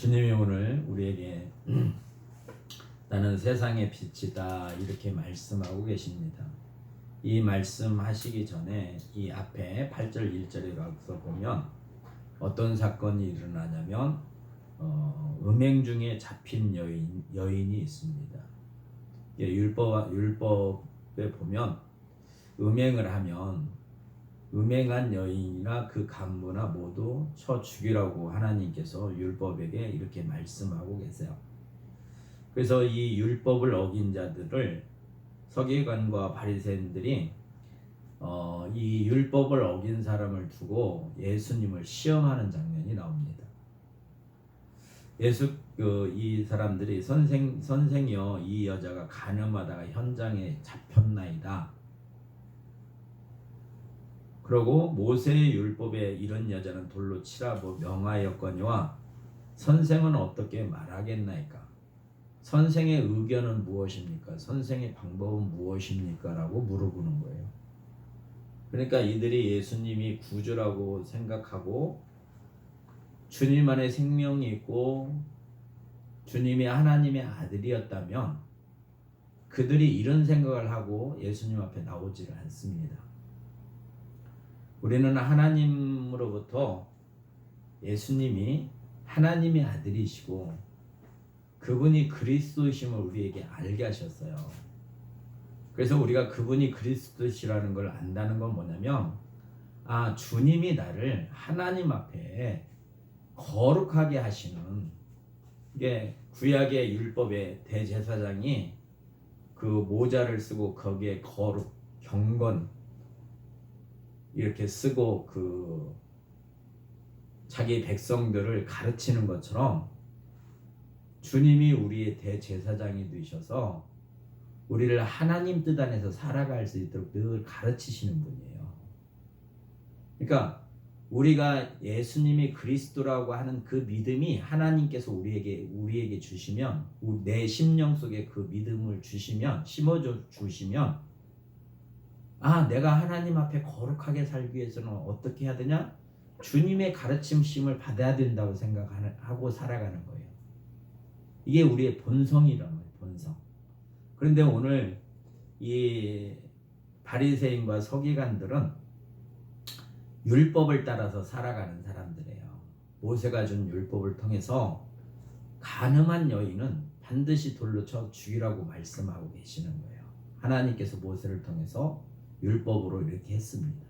주님이 오늘 우리에게 나는 세상의 빛이다 이렇게 말씀하고 계십니다. 이 말씀하시기 전에 이 앞에 8절 1절에 가서 보면 어떤 사건이 일어나냐면 음행 중에 잡힌 여인이 있습니다. 율법에 보면 음행을 하면 음행한 여인이나 그 간부나 모두 쳐 죽이라고 하나님께서 율법에게 이렇게 말씀하고 계세요. 그래서 이 율법을 어긴 자들을 서기관과 바리새인들이 이 율법을 어긴 사람을 두고 예수님을 시험하는 장면이 나옵니다. 이 사람들이 선생이여 이 여자가 간음하다가 현장에 잡혔나이다. 그러고 모세의 율법에 이런 여자는 돌로 치라 명하였거니와 선생은 어떻게 말하겠나이까? 선생의 의견은 무엇입니까? 선생의 방법은 무엇입니까? 라고 물어보는 거예요. 그러니까 이들이 예수님이 구주라고 생각하고 주님 안에 생명이 있고 주님이 하나님의 아들이었다면 그들이 이런 생각을 하고 예수님 앞에 나오지를 않습니다. 우리는 하나님으로부터 예수님이 하나님의 아들이시고 그분이 그리스도이심을 우리에게 알게 하셨어요. 그래서 우리가 그분이 그리스도시라는 걸 안다는 건 뭐냐면 주님이 나를 하나님 앞에 거룩하게 하시는 이게 구약의 율법의 대제사장이 그 모자를 쓰고 거기에 거룩, 경건 이렇게 쓰고 그 자기 백성들을 가르치는 것처럼 주님이 우리의 대제사장이 되셔서 우리를 하나님 뜻 안에서 살아갈 수 있도록 늘 가르치시는 분이에요. 그러니까 우리가 예수님이 그리스도라고 하는 그 믿음이 하나님께서 우리에게 주시면 내 심령 속에 그 믿음을 주시면 심어줘 주시면 내가 하나님 앞에 거룩하게 살기 위해서는 어떻게 해야 되냐? 주님의 가르침심을 받아야 된다고 생각하고 살아가는 거예요. 이게 우리의 본성이란 말이에요. 본성. 그런데 오늘 이 바리새인과 서기관들은 율법을 따라서 살아가는 사람들이에요. 모세가 준 율법을 통해서 간음한 여인은 반드시 돌로 쳐 죽이라고 말씀하고 계시는 거예요. 하나님께서 모세를 통해서 율법으로 이렇게 했습니다.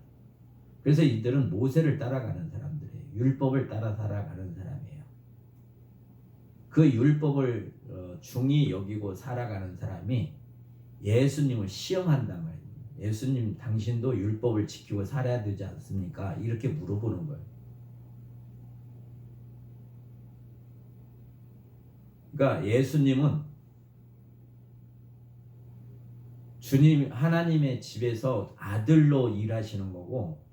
그래서 이들은 모세를 따라가는 사람들이에요. 율법을 따라 살아가는 사람이에요. 그 율법을 중히 여기고 살아가는 사람이 예수님을 시험한단 말이에요. 예수님 당신도 율법을 지키고 살아야 되지 않습니까? 이렇게 물어보는 거예요. 그러니까 예수님은 주님 하나님의 집에서 아들로 일하시는 거고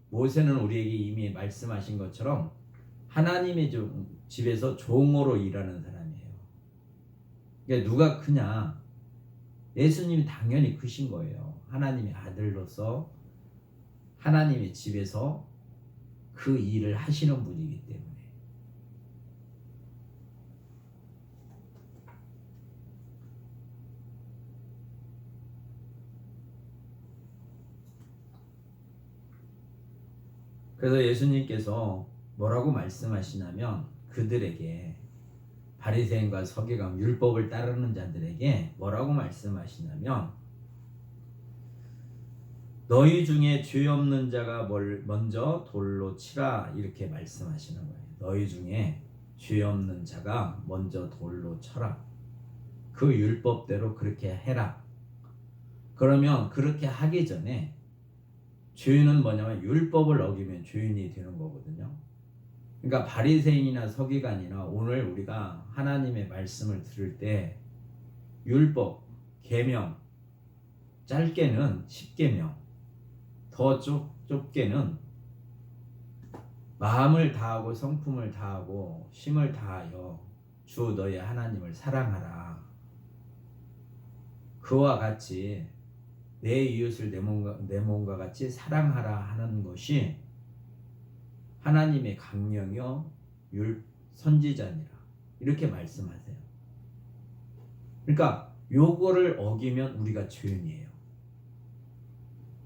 모세는 우리에게 이미 말씀하신 것처럼 하나님의 집에서 종으로 일하는 사람이에요. 그러니까 누가 크냐? 예수님이 당연히 크신 거예요. 하나님의 아들로서 하나님의 집에서 그 일을 하시는 분이기 때문에. 그래서 예수님께서 뭐라고 말씀하시냐면 그들에게 바리새인과 서기관 율법을 따르는 자들에게 뭐라고 말씀하시냐면 너희 중에 죄 없는 자가 먼저 돌로 치라 이렇게 말씀하시는 거예요. 너희 중에 죄 없는 자가 먼저 돌로 쳐라. 그 율법대로 그렇게 해라. 그러면 그렇게 하기 전에 죄인은 뭐냐면 율법을 어기면 죄인이 되는 거거든요. 그러니까 바리새인이나 서기관이나 오늘 우리가 하나님의 말씀을 들을 때 율법, 계명, 짧게는 10계명, 더 좁게는 마음을 다하고 성품을 다하고 힘을 다하여 주 너의 하나님을 사랑하라. 그와 같이 내 이웃을 내 몸과 같이 사랑하라 하는 것이 하나님의 강령이요 선지자니라. 이렇게 말씀하세요. 그러니까 요거를 어기면 우리가 죄인이에요.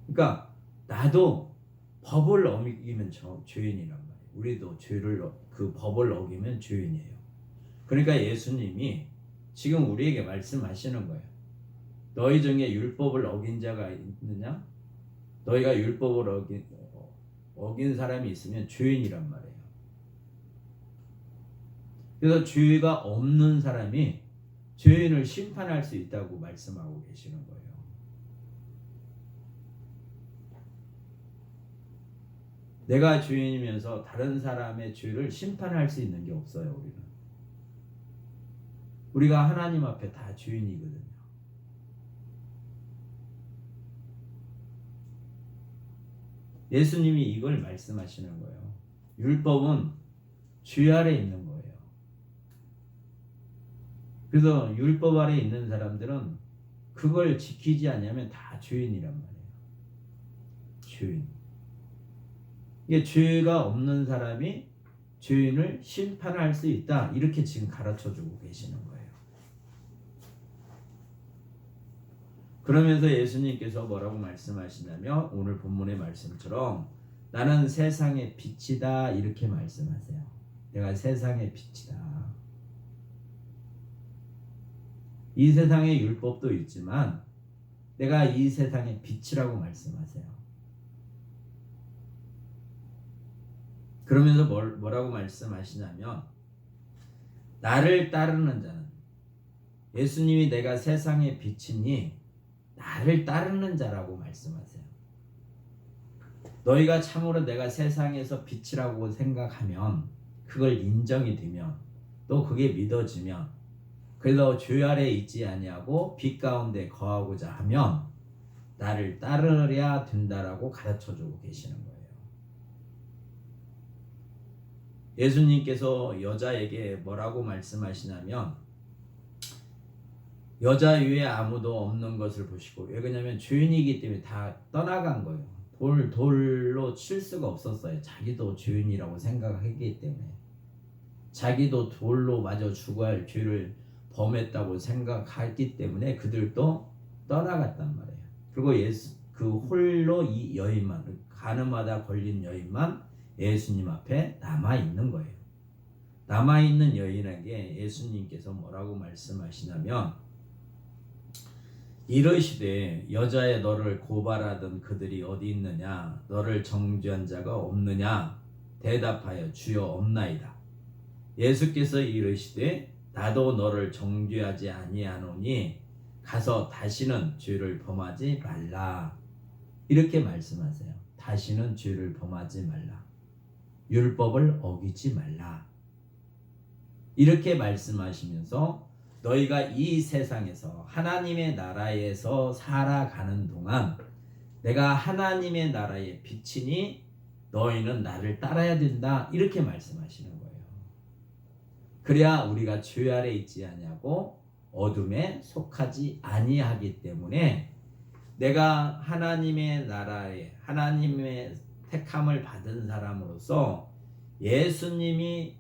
그러니까 나도 법을 어기면 죄인이란 말이에요. 우리도 그 법을 어기면 죄인이에요. 그러니까 예수님이 지금 우리에게 말씀하시는 거예요. 너희 중에 율법을 어긴 자가 있느냐? 너희가 율법을 어긴 사람이 있으면 죄인이란 말이에요. 그래서 죄가 없는 사람이 죄인을 심판할 수 있다고 말씀하고 계시는 거예요. 내가 죄인이면서 다른 사람의 죄를 심판할 수 있는 게 없어요. 우리가 하나님 앞에 다 죄인이거든요. 예수님이 이걸 말씀하시는 거예요. 율법은 죄 아래 있는 거예요. 그래서 율법 아래 있는 사람들은 그걸 지키지 않으면 다 죄인이란 말이에요. 죄인. 이게 죄가 없는 사람이 죄인을 심판할 수 있다. 이렇게 지금 가르쳐주고 계시는 거예요. 그러면서 예수님께서 뭐라고 말씀하시냐면 오늘 본문의 말씀처럼 나는 세상의 빛이다 이렇게 말씀하세요. 내가 세상의 빛이다. 이 세상의 율법도 있지만 내가 이 세상의 빛이라고 말씀하세요. 그러면서 뭐라고 말씀하시냐면 나를 따르는 자는 예수님이 내가 세상의 빛이니 나를 따르는 자라고 말씀하세요. 너희가 참으로 내가 세상에서 빛이라고 생각하면 그걸 인정이 되면 또 그게 믿어지면 그래서 죄 아래 있지 아니하고 빛 가운데 거하고자 하면 나를 따르려 된다라고 가르쳐주고 계시는 거예요. 예수님께서 여자에게 뭐라고 말씀하시냐면 여자 위에 아무도 없는 것을 보시고 왜 그러냐면 죄인이기 때문에 다 떠나간 거예요. 돌로 칠 수가 없었어요. 자기도 죄인이라고 생각했기 때문에 자기도 돌로 맞아 죽어야 할 죄를 범했다고 생각했기 때문에 그들도 떠나갔단 말이에요. 그리고 그 홀로 이 여인만 가늠하다 걸린 여인만 예수님 앞에 남아있는 거예요. 남아있는 여인에게 예수님께서 뭐라고 말씀하시냐면 이르시되 여자의 너를 고발하던 그들이 어디 있느냐 너를 정죄한 자가 없느냐 대답하여 주여 없나이다. 예수께서 이르시되 나도 너를 정죄하지 아니하노니 가서 다시는 죄를 범하지 말라. 이렇게 말씀하세요. 다시는 죄를 범하지 말라. 율법을 어기지 말라. 이렇게 말씀하시면서 너희가 이 세상에서 하나님의 나라에서 살아가는 동안 내가 하나님의 나라의 빛이니 너희는 나를 따라야 된다. 이렇게 말씀하시는 거예요. 그래야 우리가 죄 아래 있지 아니하고 어둠에 속하지 아니하기 때문에 내가 하나님의 나라에 하나님의 택함을 받은 사람으로서 예수님이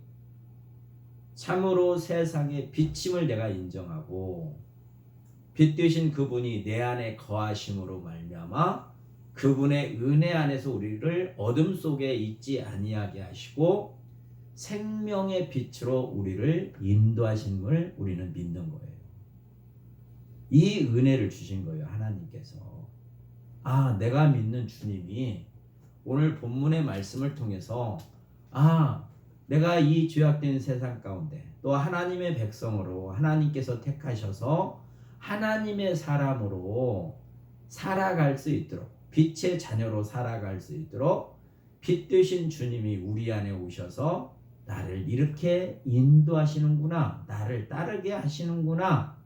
참으로 세상의 빛임을 내가 인정하고 빛 되신 그분이 내 안에 거하심으로 말미암아 그분의 은혜 안에서 우리를 어둠 속에 있지 아니하게 하시고 생명의 빛으로 우리를 인도하심을 우리는 믿는 거예요. 이 은혜를 주신 거예요. 하나님께서. 내가 믿는 주님이 오늘 본문의 말씀을 통해서 내가 이 죄악된 세상 가운데 또 하나님의 백성으로 하나님께서 택하셔서 하나님의 사람으로 살아갈 수 있도록 빛의 자녀로 살아갈 수 있도록 빛 되신 주님이 우리 안에 오셔서 나를 이렇게 인도하시는구나, 나를 따르게 하시는구나,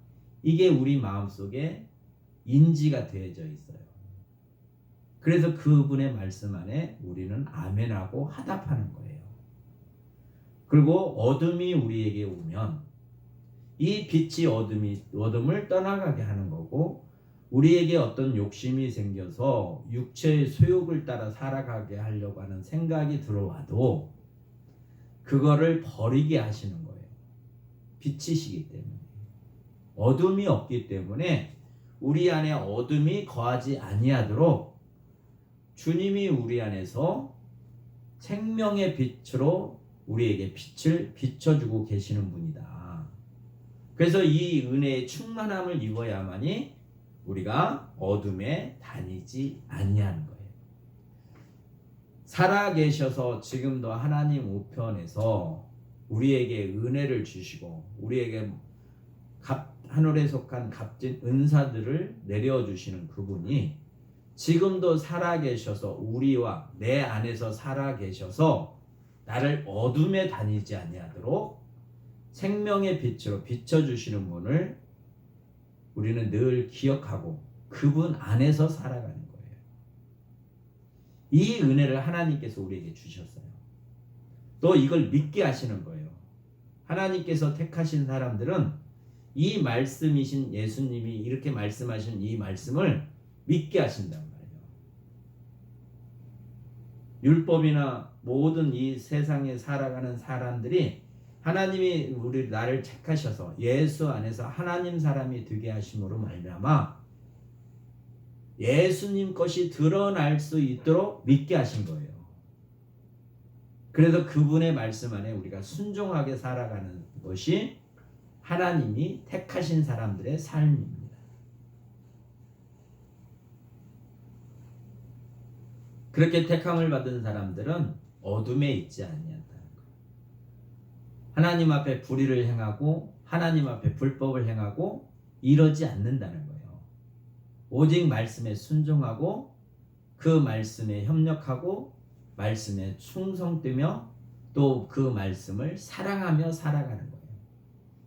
이게 우리 마음속에 인지가 되어져 있어요. 그래서 그분의 말씀 안에 우리는 아멘하고 화답하는 거예요. 그리고 어둠이 우리에게 오면 이 빛이 어둠을 떠나가게 하는 거고, 우리에게 어떤 욕심이 생겨서 육체의 소욕을 따라 살아가게 하려고 하는 생각이 들어와도 그거를 버리게 하시는 거예요. 빛이시기 때문에, 어둠이 없기 때문에 우리 안에 어둠이 거하지 아니하도록 주님이 우리 안에서 생명의 빛으로 우리에게 빛을 비춰주고 계시는 분이다. 그래서 이 은혜의 충만함을 입어야만이 우리가 어둠에 다니지 아니하는 거예요. 살아계셔서 지금도 하나님 우편에서 우리에게 은혜를 주시고 우리에게 하늘에 속한 값진 은사들을 내려주시는 그분이 지금도 살아계셔서 우리와 내 안에서 살아계셔서 나를 어둠에 다니지 아니하도록 생명의 빛으로 비춰주시는 분을 우리는 늘 기억하고 그분 안에서 살아가는 거예요. 이 은혜를 하나님께서 우리에게 주셨어요. 또 이걸 믿게 하시는 거예요. 하나님께서 택하신 사람들은 이 말씀이신 예수님이 이렇게 말씀하신 이 말씀을 믿게 하신단 말이에요. 율법이나 모든 이 세상에 살아가는 사람들이 하나님이 나를 택하셔서 예수 안에서 하나님 사람이 되게 하심으로 말미암아 예수님 것이 드러날 수 있도록 믿게 하신 거예요. 그래서 그분의 말씀 안에 우리가 순종하게 살아가는 것이 하나님이 택하신 사람들의 삶입니다. 그렇게 택함을 받은 사람들은 어둠에 있지 아니한다는 거예요. 하나님 앞에 불의를 행하고 하나님 앞에 불법을 행하고 이러지 않는다는 거예요. 오직 말씀에 순종하고 그 말씀에 협력하고 말씀에 충성되며 또 그 말씀을 사랑하며 살아가는 거예요.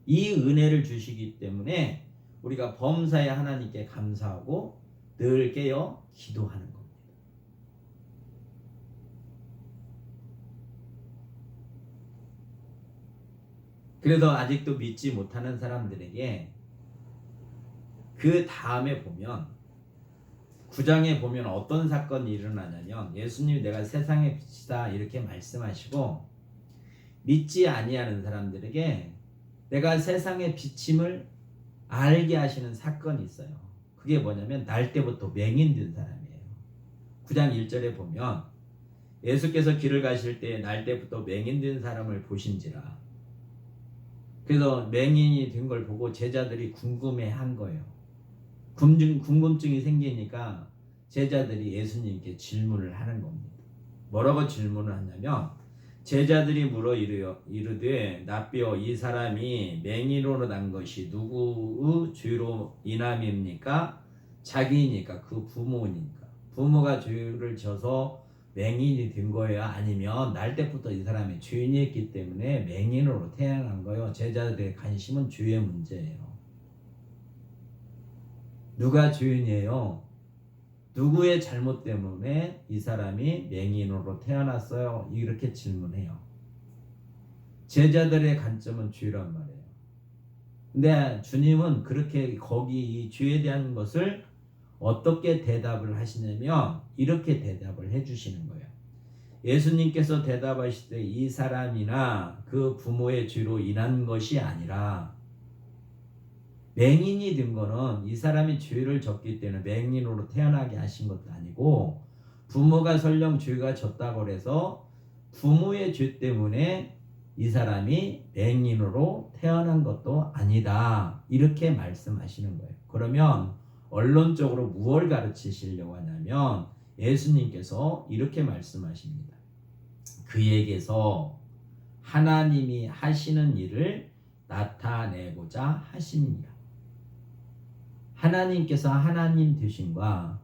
이 은혜를 주시기 때문에 우리가 범사에 하나님께 감사하고 늘 깨어 기도하는 겁니다. 그래서 아직도 믿지 못하는 사람들에게 그 다음에 보면 9장에 보면 어떤 사건이 일어나냐면 예수님이 내가 세상의 빛이다 이렇게 말씀하시고 믿지 아니하는 사람들에게 내가 세상의 빛임을 알게 하시는 사건이 있어요. 그게 뭐냐면 날 때부터 맹인된 사람이에요. 9장 1절에 보면 예수께서 길을 가실 때 날 때부터 맹인된 사람을 보신지라. 그래서 맹인이 된 걸 보고 제자들이 궁금해한 거예요. 궁금증이 생기니까 제자들이 예수님께 질문을 하는 겁니다. 뭐라고 질문을 하냐면 제자들이 물어 이르되 납비여 이 사람이 맹인으로 난 것이 누구의 죄로 인함입니까? 자기니까 그 부모니까 부모가 죄를 져서 맹인이 된 거예요? 아니면 날 때부터 이 사람이 죄인이었기 때문에 맹인으로 태어난 거예요? 제자들의 관심은 죄의 문제예요. 누가 죄인이에요? 누구의 잘못 때문에 이 사람이 맹인으로 태어났어요? 이렇게 질문해요. 제자들의 관점은 죄란 말이에요. 근데 주님은 그렇게 거기 이 죄에 대한 것을 어떻게 대답을 하시냐면 이렇게 대답을 해주시는 거예요. 예수님께서 대답하실 때 이 사람이나 그 부모의 죄로 인한 것이 아니라 맹인이 된 거는 이 사람이 죄를 졌기 때문에 맹인으로 태어나게 하신 것도 아니고 부모가 설령 죄가 졌다고 해서 부모의 죄 때문에 이 사람이 맹인으로 태어난 것도 아니다. 이렇게 말씀하시는 거예요. 그러면 언론적으로 무엇을 가르치시려고 하냐면 예수님께서 이렇게 말씀하십니다. 그에게서 하나님이 하시는 일을 나타내고자 하심이니라. 하나님께서 하나님 되심과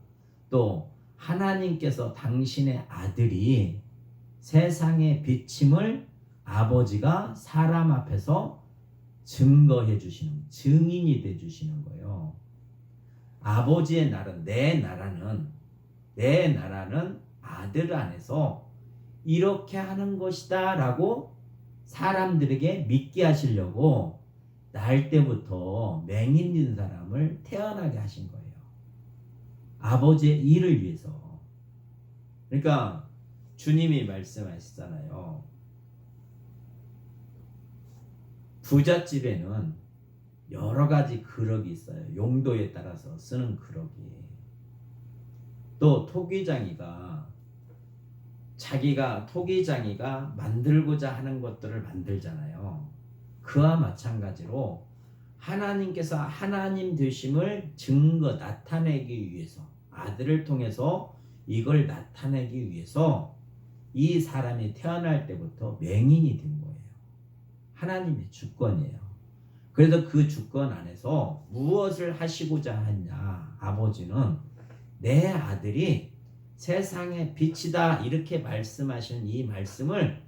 또 하나님께서 당신의 아들이 세상의 빛임을 아버지가 사람 앞에서 증거해 주시는, 증인이 돼 주시는 거예요. 아버지의 나라는 내 나라는 아들 안에서 이렇게 하는 것이다 라고 사람들에게 믿게 하시려고 날 때부터 맹인된 사람을 태어나게 하신 거예요. 아버지의 일을 위해서. 그러니까 주님이 말씀하시잖아요. 부잣집에는 여러 가지 그릇이 있어요. 용도에 따라서 쓰는 그릇이. 또 토기장이가 만들고자 하는 것들을 만들잖아요. 그와 마찬가지로 하나님께서 하나님 되심을 나타내기 위해서, 아들을 통해서 이걸 나타내기 위해서 이 사람이 태어날 때부터 맹인이 된 거예요. 하나님의 주권이에요. 그래서 그 주권 안에서 무엇을 하시고자 하냐? 아버지는 내 아들이 세상의 빛이다 이렇게 말씀하시는 이 말씀을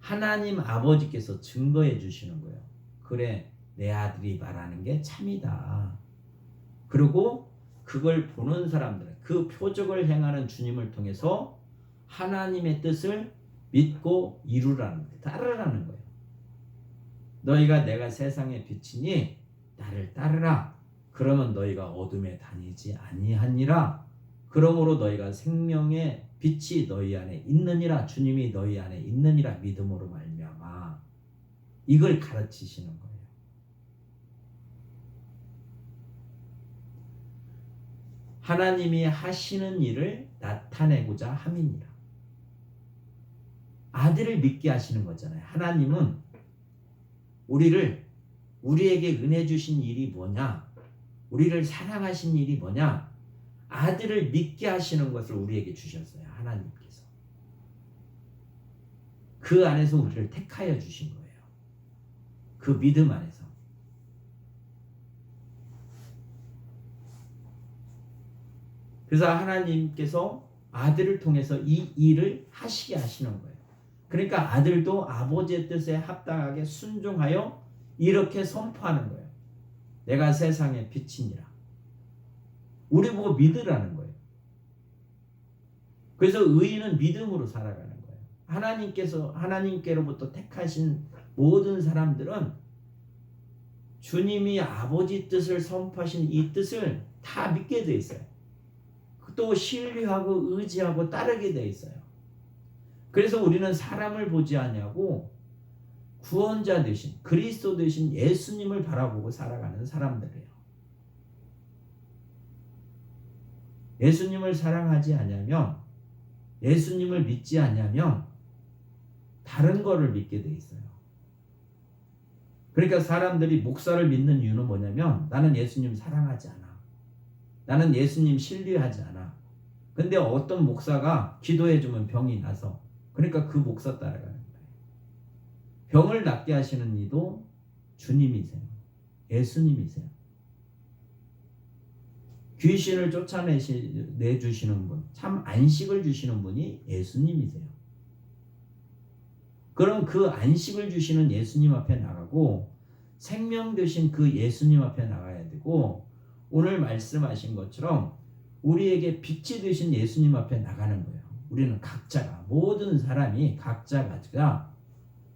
하나님 아버지께서 증거해 주시는 거예요. 그래, 내 아들이 말하는 게 참이다. 그리고 그걸 보는 사람들, 그 표적을 행하는 주님을 통해서 하나님의 뜻을 믿고 이루라는 거예요. 따르라는 거예요. 너희가 내가 세상의 빛이니 나를 따르라. 그러면 너희가 어둠에 다니지 아니하니라. 그러므로 너희가 생명의 빛이 너희 안에 있느니라. 주님이 너희 안에 있느니라. 믿음으로 말미암아. 이걸 가르치시는 거예요. 하나님이 하시는 일을 나타내고자 함이니라. 아들을 믿게 하시는 거잖아요. 하나님은 우리에게 은혜 주신 일이 뭐냐? 우리를 사랑하신 일이 뭐냐? 아들을 믿게 하시는 것을 우리에게 주셨어요. 하나님께서. 그 안에서 우리를 택하여 주신 거예요. 그 믿음 안에서. 그래서 하나님께서 아들을 통해서 이 일을 하시게 하시는 거예요. 그러니까 아들도 아버지의 뜻에 합당하게 순종하여 이렇게 선포하는 거예요. 내가 세상의 빛이니라. 우리 보고 믿으라는 거예요. 그래서 의인은 믿음으로 살아가는 거예요. 하나님께로부터 택하신 모든 사람들은 주님이 아버지 뜻을 선포하신 이 뜻을 다 믿게 돼 있어요. 또 신뢰하고 의지하고 따르게 돼 있어요. 그래서 우리는 사람을 보지 아니하고 구원자 되신 그리스도 되신 예수님을 바라보고 살아가는 사람들이에요. 예수님을 사랑하지 않으면, 예수님을 믿지 않으면 다른 거를 믿게 돼 있어요. 그러니까 사람들이 목사를 믿는 이유는 뭐냐면 나는 예수님 사랑하지 않아. 나는 예수님 신뢰하지 않아. 근데 어떤 목사가 기도해주면 병이 나서, 그러니까 그 목사 따라가는 거예요. 병을 낫게 하시는 이도 주님이세요. 예수님이세요. 귀신을 쫓아내주시는 분, 참 안식을 주시는 분이 예수님이세요. 그럼 그 안식을 주시는 예수님 앞에 나가고 생명 되신 그 예수님 앞에 나가야 되고, 오늘 말씀하신 것처럼 우리에게 빛이 되신 예수님 앞에 나가는 거예요. 우리는 각자가, 모든 사람이 각자가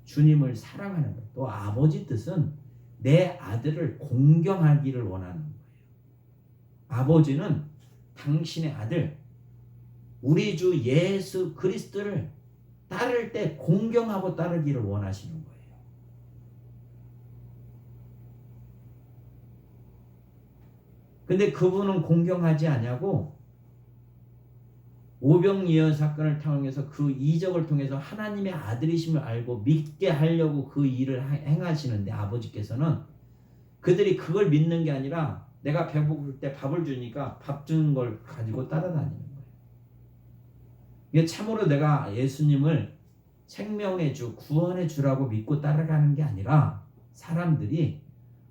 주님을 사랑하는 거예요. 또 아버지 뜻은 내 아들을 공경하기를 원하는 거예요. 아버지는 당신의 아들, 우리 주 예수 그리스도를 따를 때 공경하고 따르기를 원하시는 거예요. 근데 그분은 공경하지 않냐고 오병이어 사건을 통해서 그 이적을 통해서 하나님의 아들이심을 알고 믿게 하려고 그 일을 행하시는데, 아버지께서는 그들이 그걸 믿는 게 아니라 내가 배고플 때 밥을 주니까 밥 주는 걸 가지고 따라다니는 거예요. 이게 참으로 내가 예수님을 생명의 주, 구원의 주라고 믿고 따라가는 게 아니라 사람들이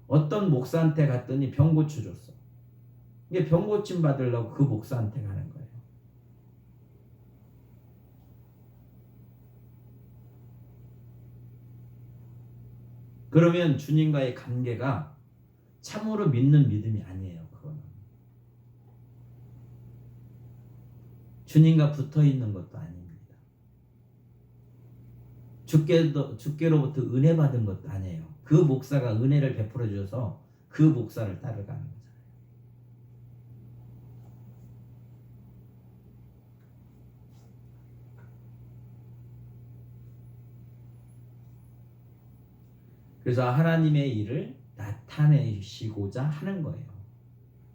어떤 목사한테 갔더니 병 고쳐줬어. 이게 병 고침 받으려고 그 목사한테 가는 거예요. 그러면 주님과의 관계가 참으로 믿는 믿음이 아니에요. 그거는 주님과 붙어 있는 것도 아닙니다. 주께로부터 은혜 받은 것도 아니에요. 그 목사가 은혜를 베풀어 주셔서 그 목사를 따라가는 거잖아요. 그래서 하나님의 일을 나타내시고자 하는 거예요.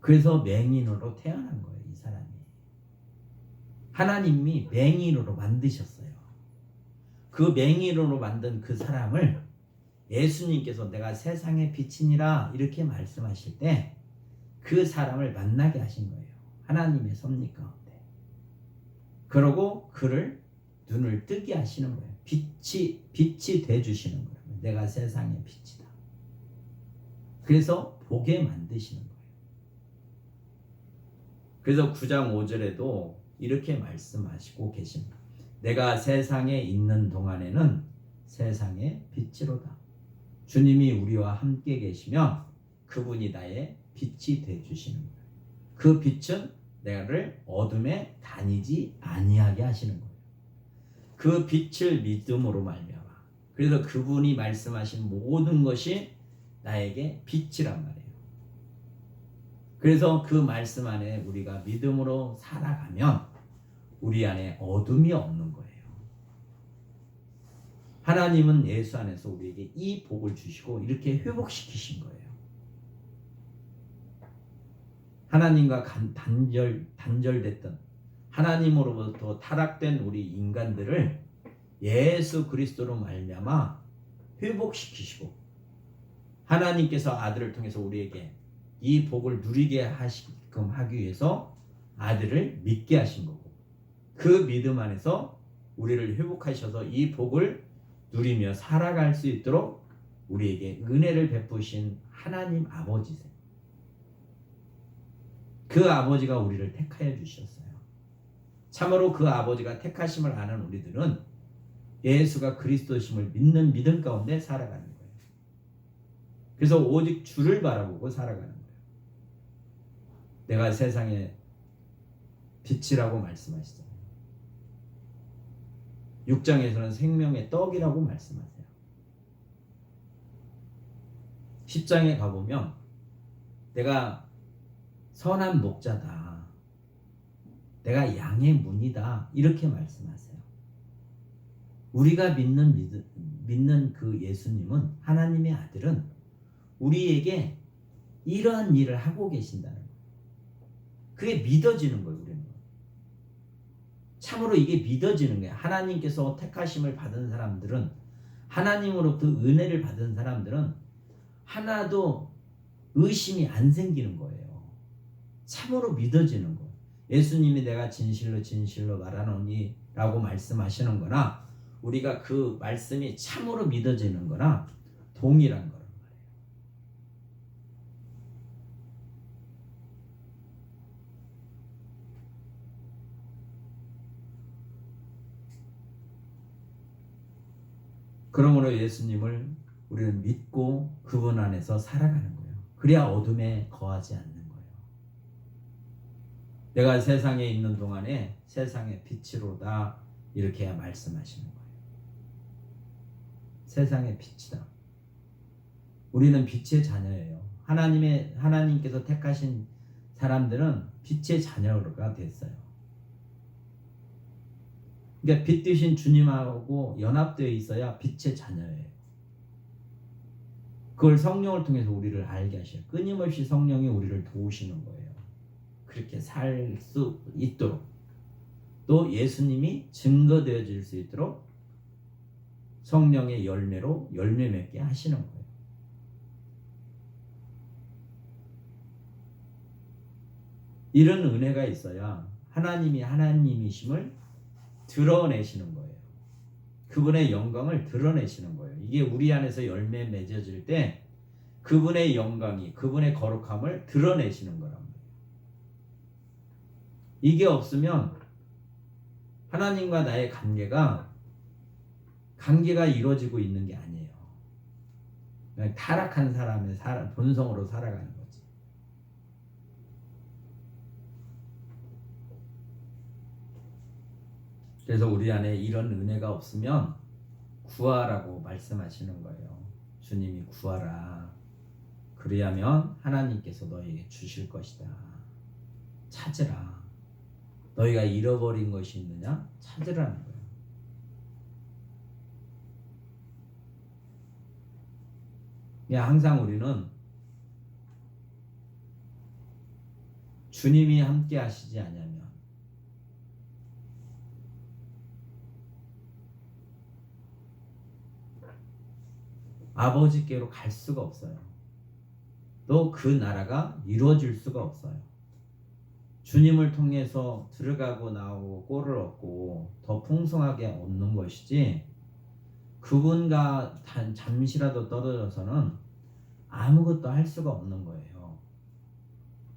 그래서 맹인으로 태어난 거예요, 이 사람이. 하나님이 맹인으로 만드셨어요. 그 맹인으로 만든 그 사람을 예수님께서 내가 세상의 빛이니라 이렇게 말씀하실 때 그 사람을 만나게 하신 거예요. 하나님의 섭리 가운데. 그러고 그를 눈을 뜨게 하시는 거예요. 빛이 돼주시는 거예요. 내가 세상의 빛이다. 그래서 보게 만드시는 거예요. 그래서 9장 5절에도 이렇게 말씀하시고 계십니다. 내가 세상에 있는 동안에는 세상의 빛이로다. 주님이 우리와 함께 계시면 그분이 나의 빛이 되어주시는 거예요. 그 빛은 나를 어둠에 다니지 아니하게 하시는 거예요. 그 빛을 믿음으로 말미암아. 그래서 그분이 말씀하신 모든 것이 나에게 빛이란 말이에요. 그래서 그 말씀 안에 우리가 믿음으로 살아가면 우리 안에 어둠이 없는 거예요. 하나님은 예수 안에서 우리에게 이 복을 주시고 이렇게 회복시키신 거예요. 하나님과 단절됐던 하나님으로부터 타락된 우리 인간들을 예수 그리스도로 말미암아 회복시키시고 하나님께서 아들을 통해서 우리에게 이 복을 누리게 하시게끔 하기 위해서 아들을 믿게 하신 거고 그 믿음 안에서 우리를 회복하셔서 이 복을 누리며 살아갈 수 있도록 우리에게 은혜를 베푸신 하나님 아버지세요. 그 아버지가 우리를 택하여 주셨어요. 참으로 그 아버지가 택하심을 아는 우리들은 예수가 그리스도심을 믿는 믿음 가운데 살아가는 거예요. 그래서 오직 주를 바라보고 살아가는 거예요. 내가 세상의 빛이라고 말씀하시잖아요. 6장에서는 생명의 떡이라고 말씀하세요. 10장에 가보면 내가 선한 목자다. 내가 양의 문이다. 이렇게 말씀하세요. 우리가 믿는 그 예수님은 하나님의 아들은 우리에게 이러한 일을 하고 계신다는 거예요. 그게 믿어지는 거예요. 우리는. 참으로 이게 믿어지는 거예요. 하나님께서 택하심을 받은 사람들은 하나님으로부터 은혜를 받은 사람들은 하나도 의심이 안 생기는 거예요. 참으로 믿어지는 거예요. 예수님이 내가 진실로 진실로 말하노니 라고 말씀하시는 거나 우리가 그 말씀이 참으로 믿어지는 거나 동일한 거란 말이에요. 그러므로 예수님을 우리는 믿고 그분 안에서 살아가는 거예요. 그래야 어둠에 거하지 않는 거예요. 내가 세상에 있는 동안에 세상의 빛이로다 이렇게 말씀하시는 거예요. 세상의 빛이다. 우리는 빛의 자녀예요. 하나님께서 택하신 사람들은 빛의 자녀가 됐어요. 그러니까 빛 되신 주님하고 연합되어 있어야 빛의 자녀예요. 그걸 성령을 통해서 우리를 알게 하셔요. 끊임없이 성령이 우리를 도우시는 거예요. 그렇게 살 수 있도록 또 예수님이 증거되어질 수 있도록 성령의 열매로 열매 맺게 하시는 거예요. 이런 은혜가 있어야 하나님이 하나님이심을 드러내시는 거예요. 그분의 영광을 드러내시는 거예요. 이게 우리 안에서 열매 맺어질 때 그분의 영광이 그분의 거룩함을 드러내시는 거란 말이에요. 이게 없으면 하나님과 나의 관계가 이루어지고 있는 게 아니에요. 그냥 타락한 사람의 본성으로 살아가는 거지. 그래서 우리 안에 이런 은혜가 없으면 구하라고 말씀하시는 거예요. 주님이 구하라. 그리하면 하나님께서 너에게 주실 것이다. 찾으라. 너희가 잃어버린 것이 있느냐? 찾으라는 거예요. 항상 우리는 주님이 함께 하시지 않으면 아버지께로 갈 수가 없어요. 또 그 나라가 이루어질 수가 없어요. 주님을 통해서 들어가고 나오고 꼴을 얻고 더 풍성하게 얻는 것이지, 그분과 잠시라도 떨어져서는 아무것도 할 수가 없는 거예요.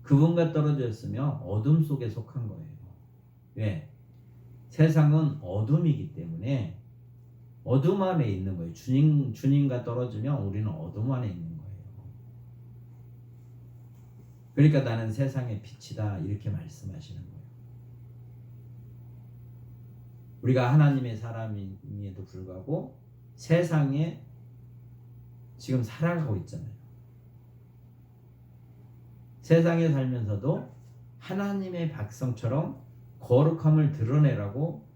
그분과 떨어져 있으면 어둠 속에 속한 거예요. 왜? 세상은 어둠이기 때문에 어둠 안에 있는 거예요. 주님과 떨어지면 우리는 어둠 안에 있는 거예요. 그러니까 나는 세상의 빛이다, 이렇게 말씀하시는 거예요. 우리가 하나님의 사람임에도 불구하고 세상에 지금 살아가고 있잖아요. 세상에 살면서도 하나님의 백성처럼 거룩함을 드러내라고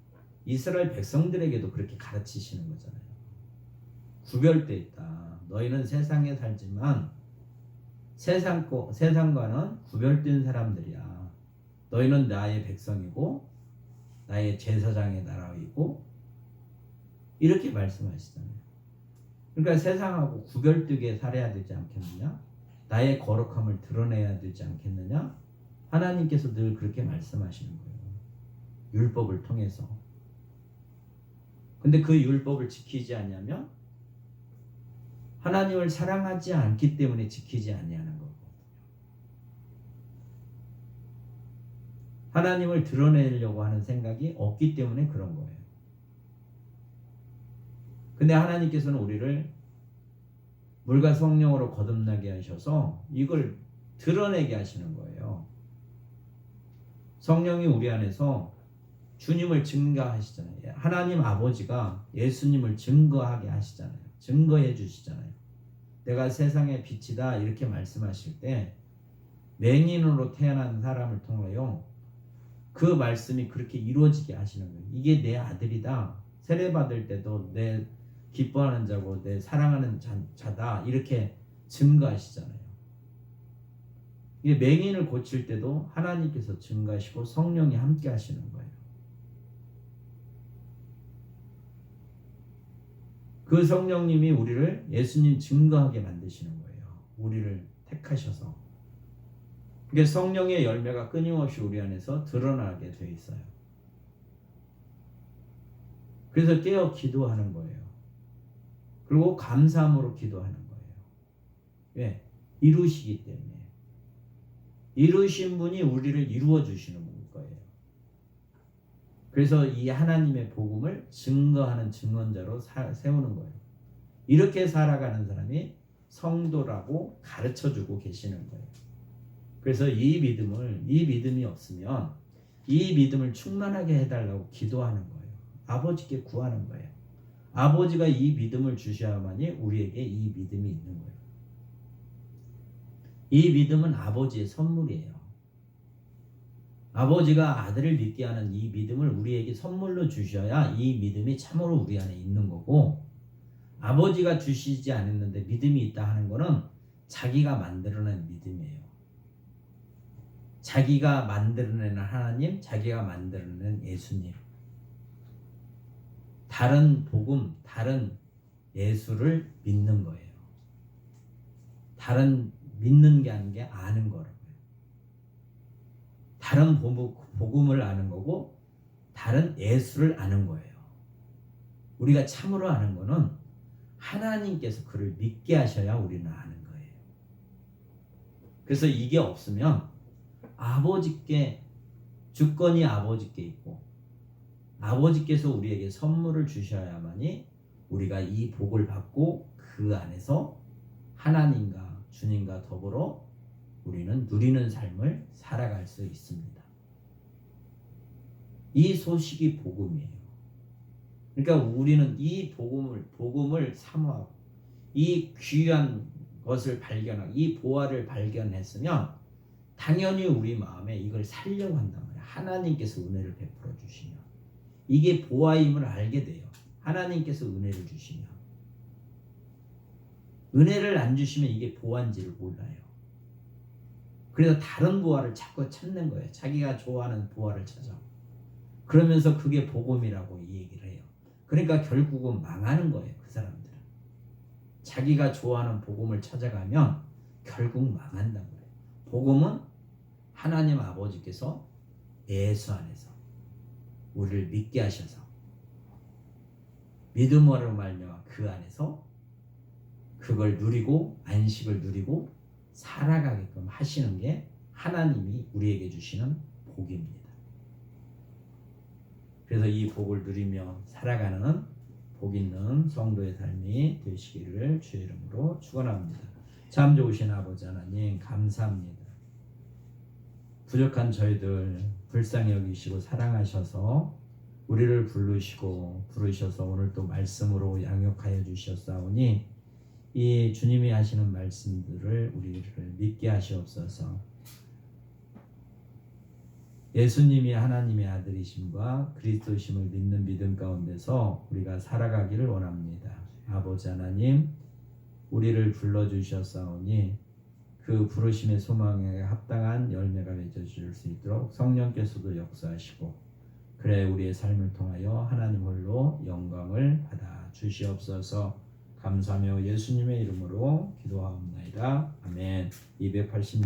이스라엘 백성들에게도 그렇게 가르치시는 거잖아요. 구별되어 있다. 너희는 세상에 살지만 세상과는 구별된 사람들이야. 너희는 나의 백성이고 나의 제사장의 나라이고, 이렇게 말씀하시잖아요. 그러니까 세상하고 구별되게 살아야 되지 않겠느냐? 나의 거룩함을 드러내야 되지 않겠느냐? 하나님께서 늘 그렇게 말씀하시는 거예요. 율법을 통해서. 근데 그 율법을 지키지 않으면 하나님을 사랑하지 않기 때문에 지키지 아니하는 거거든요. 하나님을 드러내려고 하는 생각이 없기 때문에 그런 거예요. 근데 하나님께서는 우리를 물과 성령으로 거듭나게 하셔서 이걸 드러내게 하시는 거예요. 성령이 우리 안에서 주님을 증거하시잖아요. 하나님 아버지가 예수님을 증거하게 하시잖아요. 증거해 주시잖아요. 내가 세상의 빛이다, 이렇게 말씀하실 때 맹인으로 태어난 사람을 통하여 그 말씀이 그렇게 이루어지게 하시는 거예요. 이게 내 아들이다. 세례 받을 때도 내 기뻐하는 자고 내 사랑하는 자다, 이렇게 증거하시잖아요. 이게 맹인을 고칠 때도 하나님께서 증거하시고 성령이 함께 하시는 거예요. 그 성령님이 우리를 예수님 증거하게 만드시는 거예요. 우리를 택하셔서. 그게 성령의 열매가 끊임없이 우리 안에서 드러나게 돼 있어요. 그래서 깨어 기도하는 거예요. 그리고 감사함으로 기도하는 거예요. 왜? 이루시기 때문에. 이루신 분이 우리를 이루어 주시는 거예요. 그래서 이 하나님의 복음을 증거하는 증언자로 세우는 거예요. 이렇게 살아가는 사람이 성도라고 가르쳐주고 계시는 거예요. 그래서 이 믿음이 없으면 이 믿음을 충만하게 해달라고 기도하는 거예요. 아버지께 구하는 거예요. 아버지가 이 믿음을 주셔야만이 우리에게 이 믿음이 있는 거예요. 이 믿음은 아버지의 선물이에요. 아버지가 아들을 믿게 하는 이 믿음을 우리에게 선물로 주셔야 이 믿음이 참으로 우리 안에 있는 거고, 아버지가 주시지 않았는데 믿음이 있다 하는 거는 자기가 만들어낸 믿음이에요. 자기가 만들어내는 하나님, 자기가 만들어낸 예수님, 다른 복음, 다른 예수를 믿는 거예요. 다른 믿는 게 아닌 게 아는 거라고요. 다른 복음을 아는 거고 다른 예수를 아는 거예요. 우리가 참으로 아는 거는 하나님께서 그를 믿게 하셔야 우리는 아는 거예요. 그래서 이게 없으면 아버지께, 주권이 아버지께 있고 아버지께서 우리에게 선물을 주셔야만이 우리가 이 복을 받고 그 안에서 하나님과 주님과 더불어 우리는 누리는 삶을 살아갈 수 있습니다. 이 소식이 복음이에요. 그러니까 우리는 이 복음을 사모하고 이 귀한 것을 발견하고 이 보화를 발견했으면 당연히 우리 마음에 이걸 살려고 한단 말이에요. 하나님께서 은혜를 베풀어 주시면 이게 보화임을 알게 돼요. 하나님께서 은혜를 주시면. 은혜를 안 주시면 이게 보화인지를 몰라요. 그래서 다른 보화를 자꾸 찾는 거예요. 자기가 좋아하는 보화를 찾아. 그러면서 그게 복음이라고 이 얘기를 해요. 그러니까 결국은 망하는 거예요. 그 사람들은. 자기가 좋아하는 복음을 찾아가면 결국 망한다는 거예요. 복음은 하나님 아버지께서 예수 안에서 우리를 믿게 하셔서 믿음으로 말미암아 그 안에서 그걸 누리고 안식을 누리고 살아가게끔 하시는 게 하나님이 우리에게 주시는 복입니다. 그래서 이 복을 누리며 살아가는 복 있는 성도의 삶이 되시기를 주의 이름으로 축원합니다. 참 좋으신 아버지 하나님 감사합니다. 부족한 저희들 불쌍히 여기시고 사랑하셔서 우리를 부르셔서 오늘 또 말씀으로 양육하여 주셨사오니 이 주님이 하시는 말씀들을 우리를 믿게 하시옵소서. 예수님이 하나님의 아들이심과 그리스도심을 믿는 믿음 가운데서 우리가 살아가기를 원합니다. 아버지 하나님, 우리를 불러주셨사오니 그 부르심의 소망에 합당한 열매가 맺어질 수 있도록 성령께서도 역사하시고 그래 우리의 삶을 통하여 하나님 홀로 영광을 받아 주시옵소서. 감사하며 예수님의 이름으로 기도하옵나이다. 아멘. 286